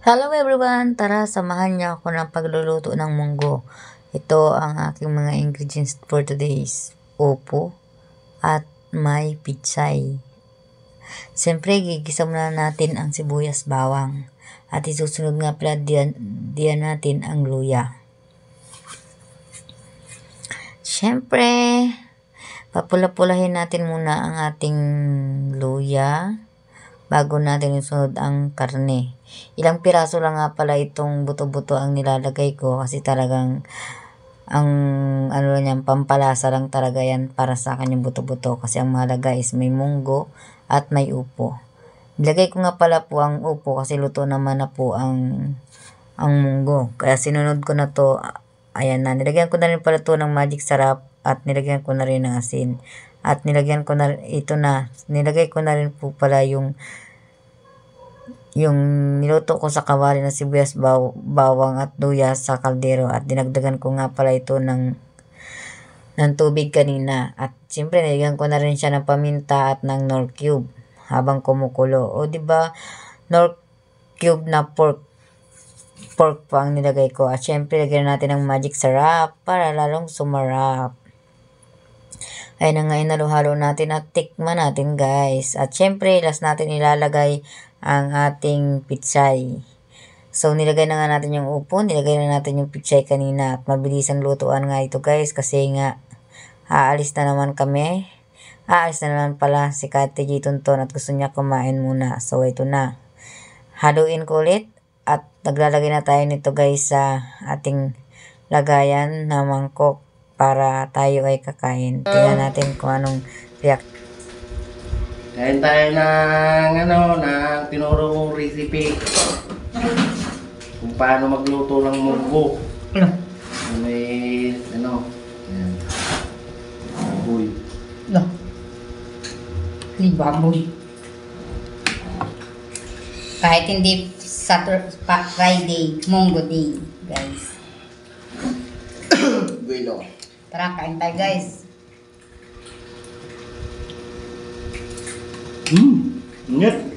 Hello everyone! Tara, samahan niyo ako ng pagluluto ng munggo. Ito ang aking mga ingredients for today's upo at may pitsay. Siyempre, gigisa muna natin ang sibuyas bawang. At isusunod nga pala diyan natin ang luya. Siyempre, papula-pulahin natin muna ang ating luya bago natin isunod ang karne. Ilang piraso lang nga pala itong buto-buto ang nilalagay ko kasi talagang ang niyan, pampalasa lang talaga yan para sa akin yung buto-buto kasi ang mahalaga is may munggo at may upo. Nilagay ko nga pala po ang upo kasi luto naman na po ang munggo. Kaya sinunod ko na to. Ayan na, nilagyan ko na rin pala to ng magic sarap at nilagyan ko na rin ng asin. At nilagay ko na rin po pala yung niluto ko sa kawali na sibuyas, bawang at luya sa kaldero at dinagdagan ko nga pala ito ng tubig kanina. At siyempre nilagyan ko na rin siya ng paminta at ng Knorr cube habang kumukulo. O diba, Knorr cube na pork pa ang nilagay ko. At siyempre lagyan natin ng magic sarap para lalong sumarap. Ay na nga, inalo-halo natin at tikman natin guys. At syempre, last natin ilalagay ang ating pitsay. So, nilagay na nga natin yung upo, nilagay na natin yung pitsay kanina. At mabilis ang lutuan nga ito guys kasi nga aalis na naman kami. Aalis na naman pala si Kate G. Tonton at gusto niya kumain muna. So, ito na. Haluin ko ulit at naglalagay na tayo nito guys sa ating lagayan na mangkok para tayo ay kakain. Tingnan natin kung anong react. Kain tayo ng tinuro kong recipe. Kung paano magluto ng munggo. May yan. Baboy. Baboy. Kahit hindi Friday, Munggo Day, guys. Bueno. Tara, kain tayo guys. Ingat.